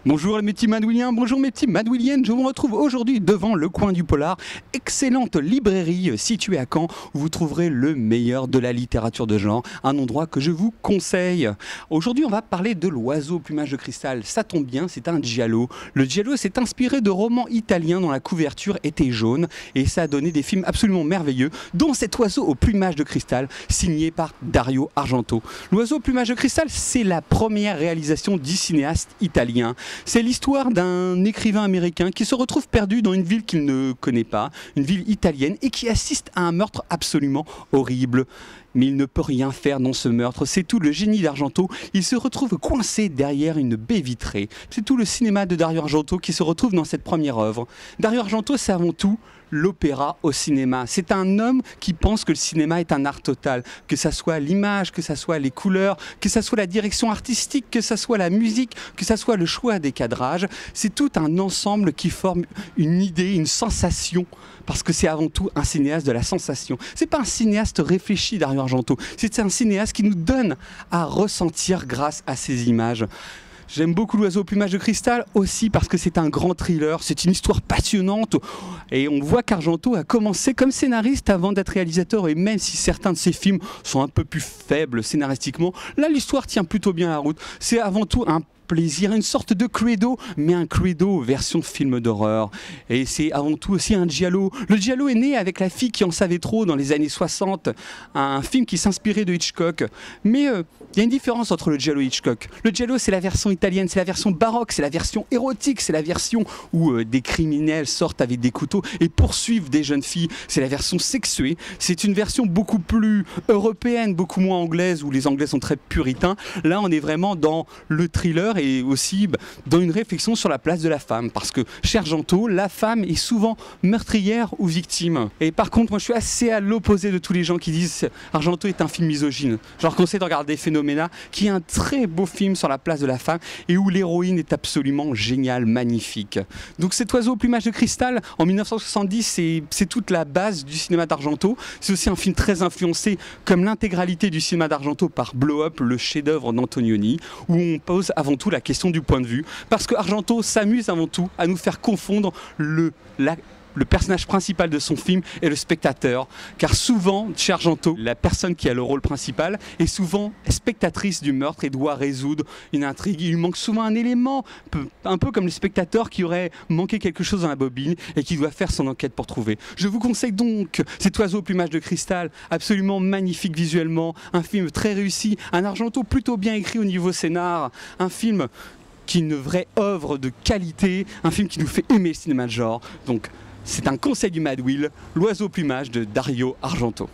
Bonjour mes petits madouiliens, bonjour mes petits madouiliennes, je vous retrouve aujourd'hui devant le coin du Polar, excellente librairie située à Caen où vous trouverez le meilleur de la littérature de genre, un endroit que je vous conseille. Aujourd'hui on va parler de l'oiseau au plumage de cristal, ça tombe bien, c'est un giallo. Le giallo s'est inspiré de romans italiens dont la couverture était jaune et ça a donné des films absolument merveilleux, dont cet oiseau au plumage de cristal signé par Dario Argento. L'oiseau au plumage de cristal, c'est la première réalisation du cinéaste italien. C'est l'histoire d'un écrivain américain qui se retrouve perdu dans une ville qu'il ne connaît pas, une ville italienne, et qui assiste à un meurtre absolument horrible. Mais il ne peut rien faire dans ce meurtre, c'est tout le génie d'Argento. Il se retrouve coincé derrière une baie vitrée. C'est tout le cinéma de Dario Argento qui se retrouve dans cette première œuvre. Dario Argento, c'est avant tout l'opéra au cinéma. C'est un homme qui pense que le cinéma est un art total, que ça soit l'image, que ça soit les couleurs, que ça soit la direction artistique, que ça soit la musique, que ça soit le choix des cadrages. C'est tout un ensemble qui forme une idée, une sensation, parce que c'est avant tout un cinéaste de la sensation. C'est pas un cinéaste réfléchi, Dario Argento, c'est un cinéaste qui nous donne à ressentir grâce à ces images. J'aime beaucoup l'oiseau au plumage de cristal aussi parce que c'est un grand thriller, c'est une histoire passionnante et on voit qu'Argento a commencé comme scénariste avant d'être réalisateur et même si certains de ses films sont un peu plus faibles scénaristiquement, là l'histoire tient plutôt bien la route. C'est avant tout un plaisir, une sorte de credo, mais un credo version film d'horreur. Et c'est avant tout aussi un giallo. Le giallo est né avec La fille qui en savait trop dans les années 60, un film qui s'inspirait de Hitchcock. Mais il y a une différence entre le giallo et Hitchcock. Le giallo, c'est la version italienne, c'est la version baroque, c'est la version érotique, c'est la version où des criminels sortent avec des couteaux et poursuivent des jeunes filles. C'est la version sexuée. C'est une version beaucoup plus européenne, beaucoup moins anglaise, où les Anglais sont très puritains. Là, on est vraiment dans le thriller et aussi dans une réflexion sur la place de la femme. Parce que chez Argento, la femme est souvent meurtrière ou victime. Et par contre, moi je suis assez à l'opposé de tous les gens qui disent Argento est un film misogyne. Je leur conseille de regarder Phénoména, qui est un très beau film sur la place de la femme et où l'héroïne est absolument géniale, magnifique. Donc cet oiseau au plumage de cristal, en 1970, c'est toute la base du cinéma d'Argento. C'est aussi un film très influencé, comme l'intégralité du cinéma d'Argento, par Blow Up, le chef-d'œuvre d'Antonioni, où on pose avant tout la question du point de vue, parce que Argento s'amuse avant tout à nous faire confondre le personnage principal de son film et le spectateur, car souvent, chez Argento, la personne qui a le rôle principal est souvent spectatrice du meurtre et doit résoudre une intrigue. Il lui manque souvent un élément, un peu comme le spectateur qui aurait manqué quelque chose dans la bobine et qui doit faire son enquête pour trouver. Je vous conseille donc cet oiseau au plumage de cristal, absolument magnifique visuellement, un film très réussi, un Argento plutôt bien écrit au niveau scénar, un film qui est une vraie œuvre de qualité, un film qui nous fait aimer le cinéma de genre. Donc, c'est un conseil du Mad Will, l'oiseau au plumage de Dario Argento.